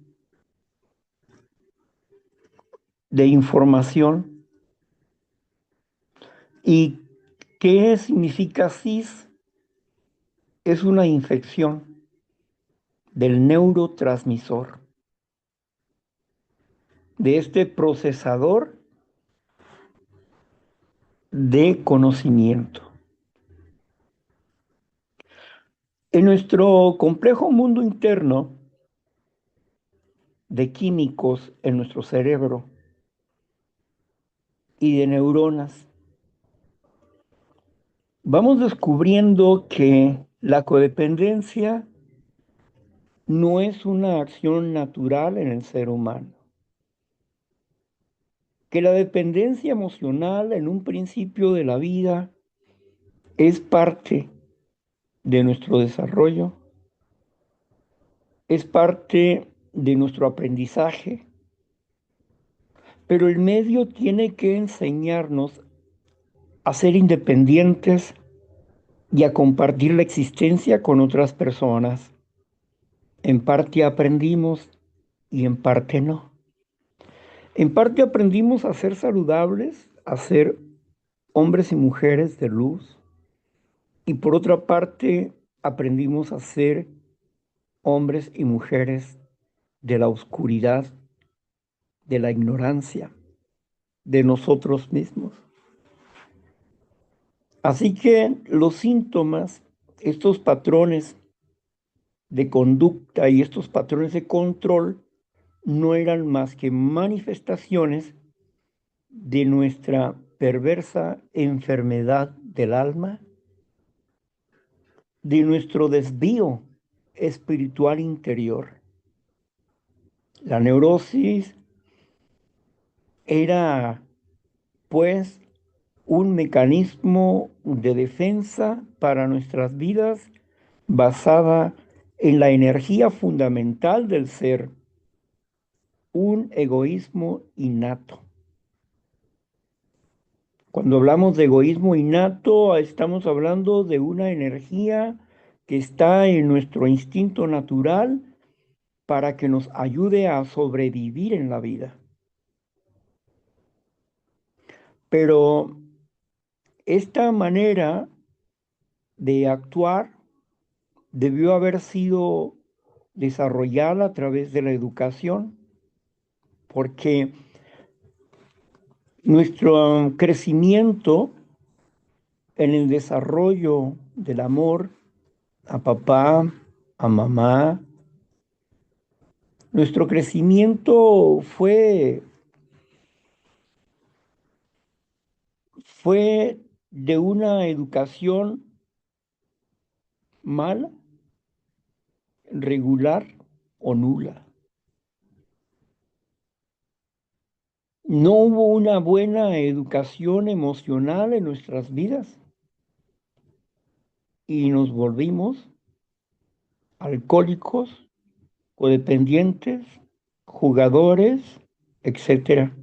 de información. ¿Y qué significa sis? Es una infección del neurotransmisor, de este procesador de conocimiento. En nuestro complejo mundo interno de químicos en nuestro cerebro y de neuronas, vamos descubriendo que la codependencia no es una acción natural en el ser humano, que la dependencia emocional en un principio de la vida es parte de nuestro desarrollo, es parte de nuestro aprendizaje, pero el medio tiene que enseñarnos a ser independientes y a compartir la existencia con otras personas. En parte aprendimos y en parte no. En parte aprendimos a ser saludables, a ser hombres y mujeres de luz, y por otra parte aprendimos a ser hombres y mujeres de la oscuridad, de la ignorancia, de nosotros mismos. Así que los síntomas, estos patrones de conducta y estos patrones de control no eran más que manifestaciones de nuestra perversa enfermedad del alma, de nuestro desvío espiritual interior. La neurosis era, pues, un mecanismo de defensa para nuestras vidas basada en la energía fundamental del ser, un egoísmo innato. Cuando hablamos de egoísmo innato, estamos hablando de una energía que está en nuestro instinto natural para que nos ayude a sobrevivir en la vida. Pero esta manera de actuar debió haber sido desarrollar a través de la educación, porque nuestro crecimiento en el desarrollo del amor a papá, a mamá, nuestro crecimiento fue de una educación mala, regular o nula. No hubo una buena educación emocional en nuestras vidas y nos volvimos alcohólicos, codependientes, jugadores, etcétera.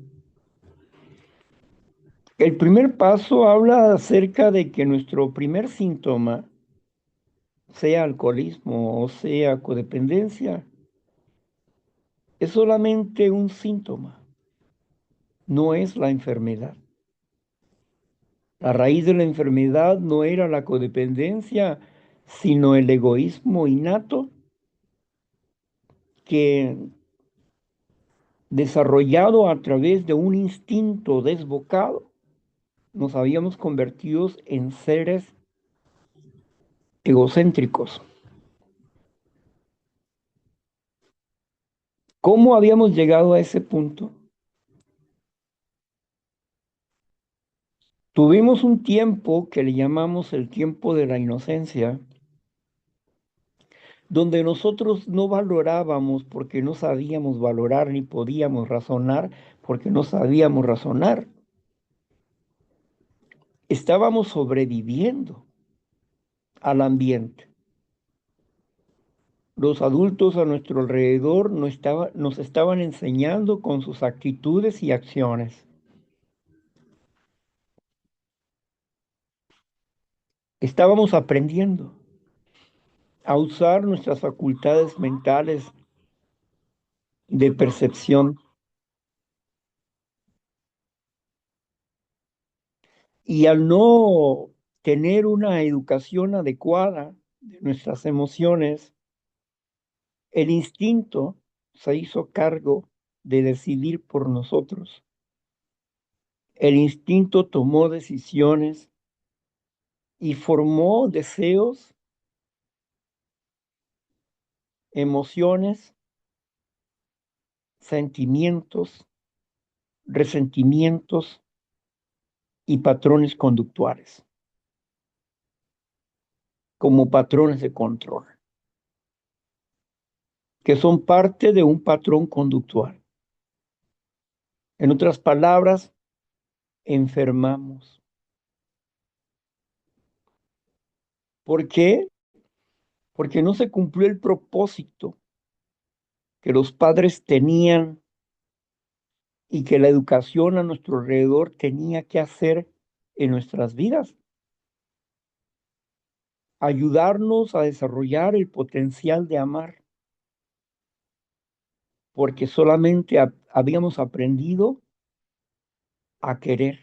El primer paso habla acerca de que nuestro primer síntoma, sea alcoholismo o sea codependencia, es solamente un síntoma, no es la enfermedad. La raíz de la enfermedad no era la codependencia, sino el egoísmo innato que, desarrollado a través de un instinto desbocado, nos habíamos convertido en seres egocéntricos. ¿Cómo habíamos llegado a ese punto? Tuvimos un tiempo que le llamamos el tiempo de la inocencia, donde nosotros no valorábamos porque no sabíamos valorar ni podíamos razonar porque no sabíamos razonar. Estábamos sobreviviendo al ambiente. Los adultos a nuestro alrededor nos estaban enseñando con sus actitudes y acciones. Estábamos aprendiendo a usar nuestras facultades mentales de percepción y al no tener una educación adecuada de nuestras emociones, el instinto se hizo cargo de decidir por nosotros. El instinto tomó decisiones y formó deseos, emociones, sentimientos, resentimientos y patrones conductuales, como patrones de control, que son parte de un patrón conductual. En otras palabras, enfermamos. ¿Por qué? Porque no se cumplió el propósito que los padres tenían y que la educación a nuestro alrededor tenía que hacer en nuestras vidas. Ayudarnos a desarrollar el potencial de amar, porque solamente habíamos aprendido a querer,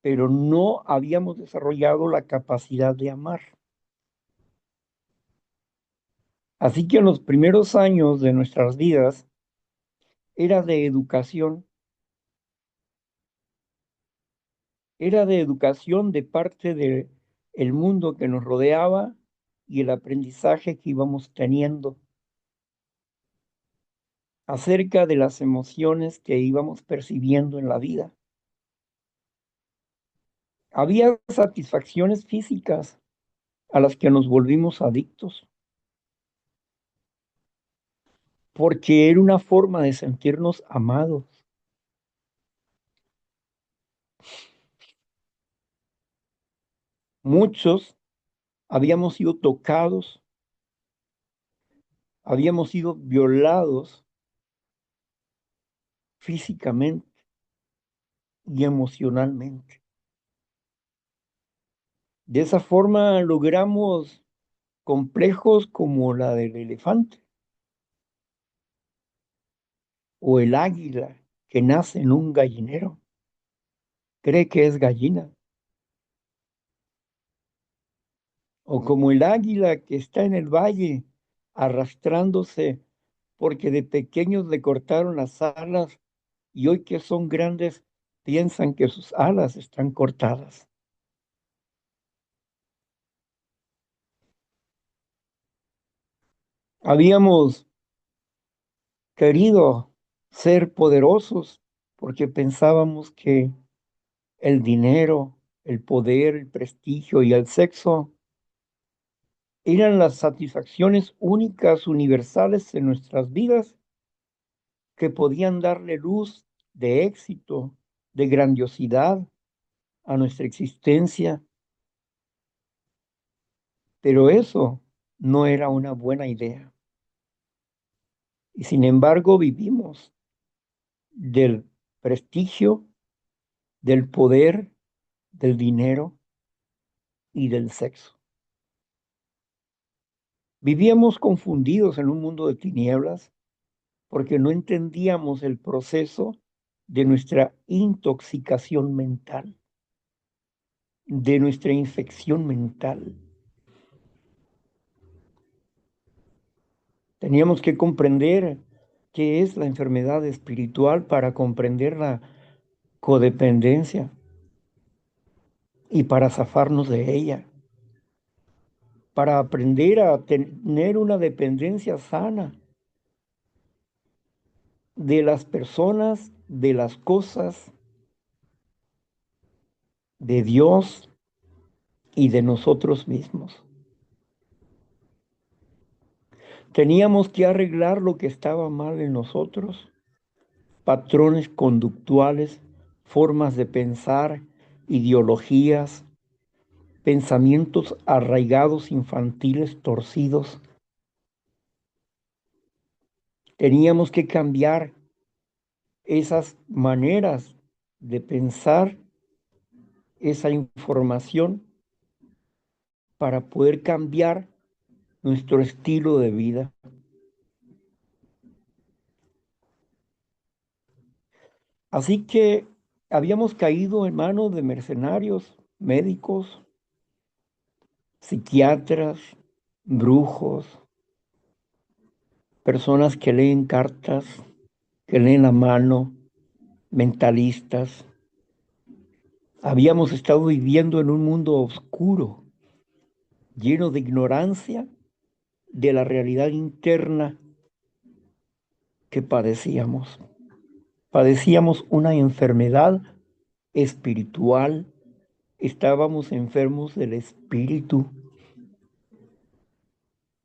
pero no habíamos desarrollado la capacidad de amar. Así que en los primeros años de nuestras vidas era era de educación de parte de el mundo que nos rodeaba y el aprendizaje que íbamos teniendo acerca de las emociones que íbamos percibiendo en la vida. Había satisfacciones físicas a las que nos volvimos adictos, porque era una forma de sentirnos amados. Muchos habíamos sido tocados, habíamos sido violados físicamente y emocionalmente. De esa forma logramos complejos como la del elefante o el águila que nace en un gallinero. Cree que es gallina. o como el águila que está en el valle arrastrándose porque de pequeños le cortaron las alas y hoy que son grandes piensan que sus alas están cortadas. Habíamos querido ser poderosos porque pensábamos que el dinero, el poder, el prestigio y el sexo eran las satisfacciones únicas, universales en nuestras vidas que podían darle luz de éxito, de grandiosidad a nuestra existencia, pero eso no era una buena idea. Y sin embargo vivimos del prestigio, del poder, del dinero y del sexo. Vivíamos confundidos en un mundo de tinieblas porque no entendíamos el proceso de nuestra intoxicación mental, de nuestra infección mental. Teníamos que comprender qué es la enfermedad espiritual para comprender la codependencia y para zafarnos de ella, para aprender a tener una dependencia sana de las personas, de las cosas, de Dios y de nosotros mismos. Teníamos que arreglar lo que estaba mal en nosotros, patrones conductuales, formas de pensar, ideologías, pensamientos arraigados infantiles torcidos. Teníamos que cambiar esas maneras de pensar, esa información, para poder cambiar nuestro estilo de vida. Así que habíamos caído en manos de mercenarios, médicos, psiquiatras, brujos, personas que leen cartas, que leen la mano, mentalistas. Habíamos estado viviendo en un mundo oscuro, lleno de ignorancia de la realidad interna que padecíamos. Padecíamos una enfermedad espiritual, estábamos enfermos del espíritu,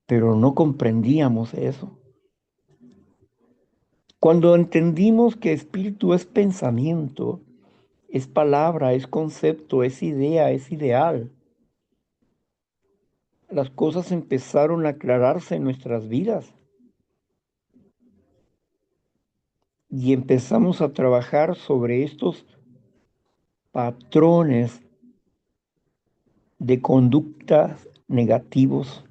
pero no comprendíamos eso. Cuando entendimos que espíritu es pensamiento, es palabra, es concepto, es idea, es ideal, las cosas empezaron a aclararse en nuestras vidas y empezamos a trabajar sobre estos patrones de conductas negativos,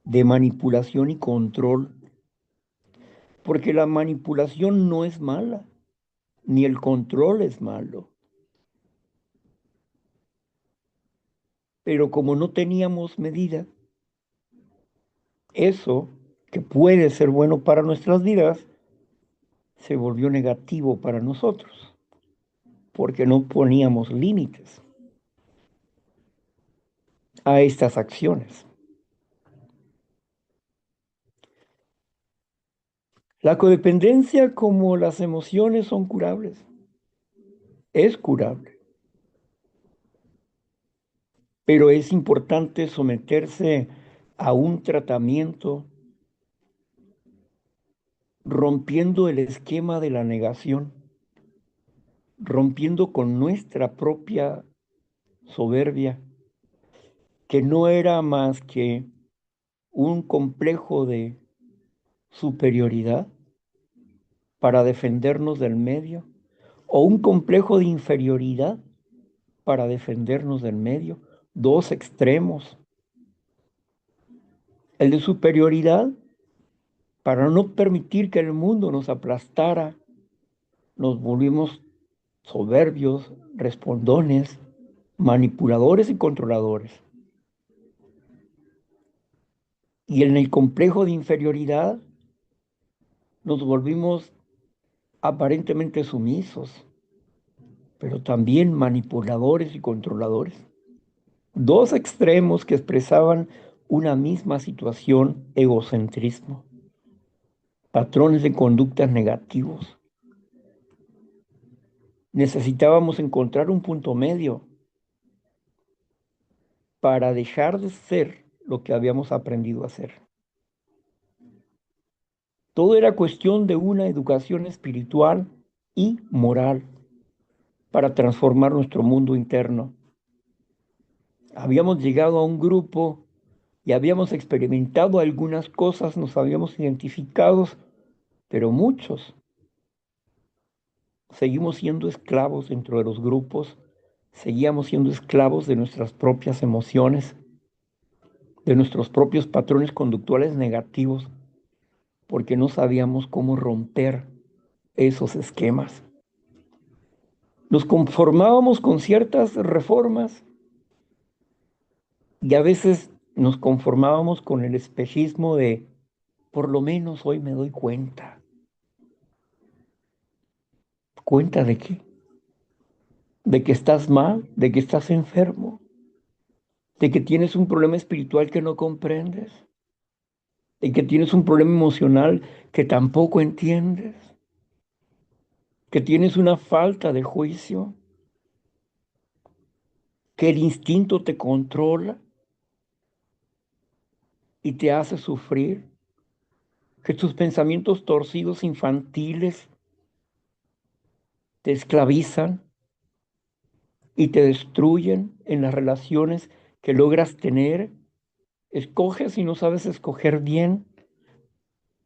de manipulación y control, porque la manipulación no es mala, ni el control es malo. Pero como no teníamos medida, eso que puede ser bueno para nuestras vidas, se volvió negativo para nosotros, porque no poníamos límites a estas acciones. La codependencia, como las emociones, son curables. Es curable, pero es importante someterse a un tratamiento rompiendo el esquema de la negación, rompiendo con nuestra propia soberbia, que no era más que un complejo de superioridad para defendernos del medio, o un complejo de inferioridad para defendernos del medio, dos extremos. El de superioridad para no permitir que el mundo nos aplastara, nos volvimos soberbios, respondones, manipuladores y controladores. Y en el complejo de inferioridad nos volvimos aparentemente sumisos, pero también manipuladores y controladores. Dos extremos que expresaban una misma situación: egocentrismo, patrones de conductas negativos. Necesitábamos encontrar un punto medio para dejar de ser lo que habíamos aprendido a ser. Todo era cuestión de una educación espiritual y moral para transformar nuestro mundo interno. Habíamos llegado a un grupo y habíamos experimentado algunas cosas, nos habíamos identificado, pero muchos seguimos siendo esclavos dentro de los grupos, seguíamos siendo esclavos de nuestras propias emociones, de nuestros propios patrones conductuales negativos, porque no sabíamos cómo romper esos esquemas. Nos conformábamos con ciertas reformas y a veces nos conformábamos con el espejismo de, por lo menos hoy me doy cuenta. ¿Cuenta de qué? De que estás mal, de que estás enfermo, de que tienes un problema espiritual que no comprendes, de que tienes un problema emocional que tampoco entiendes, que tienes una falta de juicio, que el instinto te controla y te hace sufrir, que tus pensamientos torcidos infantiles te esclavizan y te destruyen en las relaciones que logras tener. Escoges y no sabes escoger bien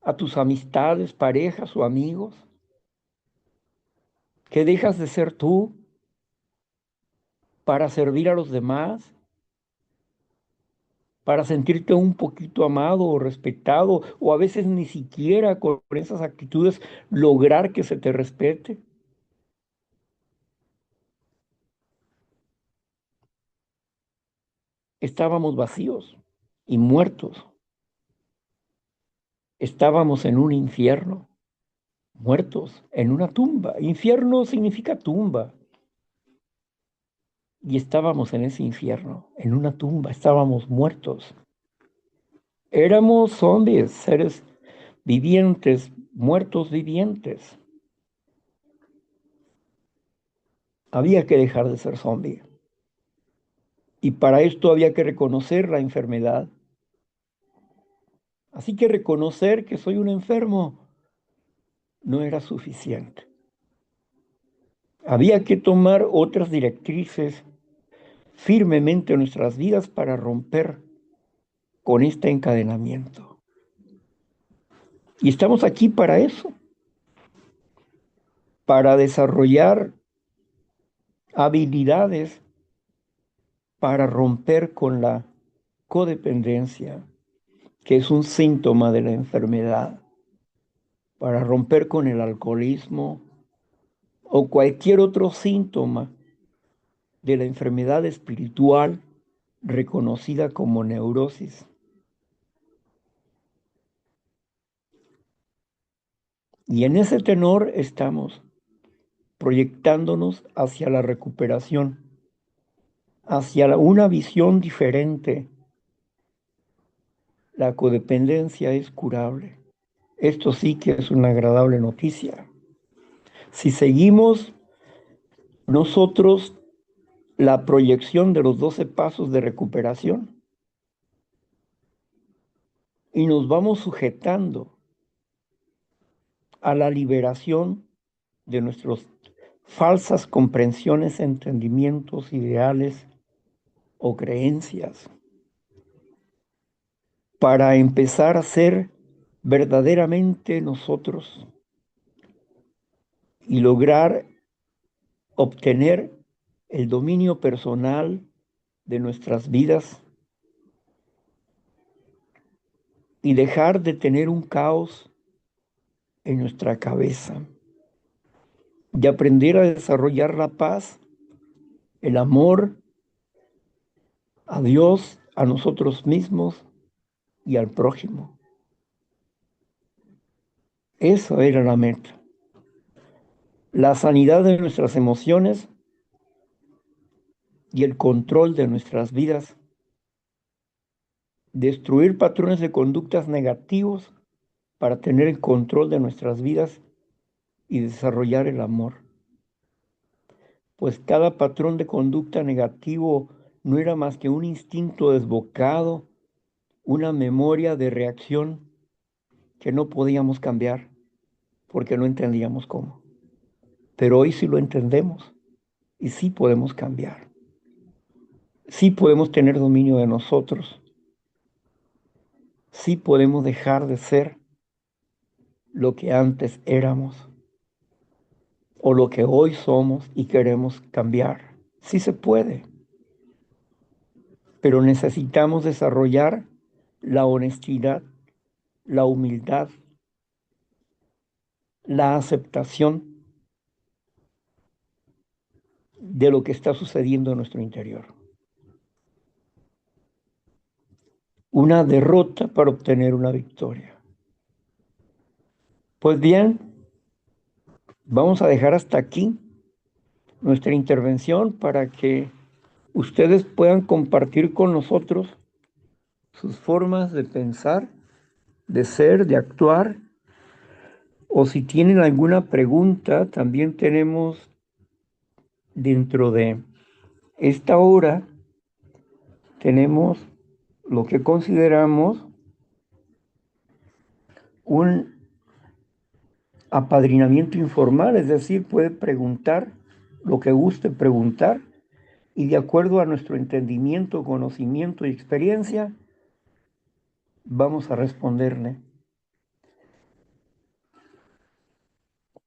a tus amistades, parejas o amigos, que dejas de ser tú para servir a los demás, para sentirte un poquito amado o respetado, o a veces ni siquiera con esas actitudes lograr que se te respete. Estábamos vacíos y muertos. Estábamos en un infierno, muertos en una tumba. Infierno significa tumba. Y estábamos en ese infierno, en una tumba, estábamos muertos. Éramos zombies, seres vivientes, muertos vivientes. Había que dejar de ser zombie. Y para esto había que reconocer la enfermedad. Así que reconocer que soy un enfermo no era suficiente. Había que tomar otras directrices firmemente en nuestras vidas para romper con este encadenamiento. Y estamos aquí para eso, para desarrollar habilidades para romper con la codependencia, que es un síntoma de la enfermedad, para romper con el alcoholismo o cualquier otro síntoma de la enfermedad espiritual reconocida como neurosis. Y en ese tenor estamos proyectándonos hacia la recuperación, hacia una visión diferente. La codependencia es curable. Esto sí que es una agradable noticia. Si seguimos nosotros la proyección de los 12 pasos de recuperación y nos vamos sujetando a la liberación de nuestras falsas comprensiones, entendimientos, ideales o creencias, para empezar a ser verdaderamente nosotros y lograr obtener el dominio personal de nuestras vidas y dejar de tener un caos en nuestra cabeza y aprender a desarrollar la paz, el amor a Dios, a nosotros mismos y al prójimo. Eso era la meta. La sanidad de nuestras emociones y el control de nuestras vidas. Destruir patrones de conductas negativos para tener el control de nuestras vidas y desarrollar el amor. Pues cada patrón de conducta negativo no era más que un instinto desbocado, una memoria de reacción que no podíamos cambiar porque no entendíamos cómo. Pero hoy sí lo entendemos y sí podemos cambiar. Sí podemos tener dominio de nosotros. Sí podemos dejar de ser lo que antes éramos o lo que hoy somos y queremos cambiar. Sí se puede, pero necesitamos desarrollar la honestidad, la humildad, la aceptación de lo que está sucediendo en nuestro interior. Una derrota para obtener una victoria. Pues bien, vamos a dejar hasta aquí nuestra intervención para que ustedes puedan compartir con nosotros sus formas de pensar, de ser, de actuar, o si tienen alguna pregunta, también tenemos dentro de esta hora, tenemos lo que consideramos un apadrinamiento informal, es decir, puede preguntar lo que guste preguntar y de acuerdo a nuestro entendimiento, conocimiento y experiencia, vamos a responderle.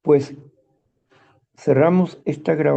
Pues cerramos esta grabación.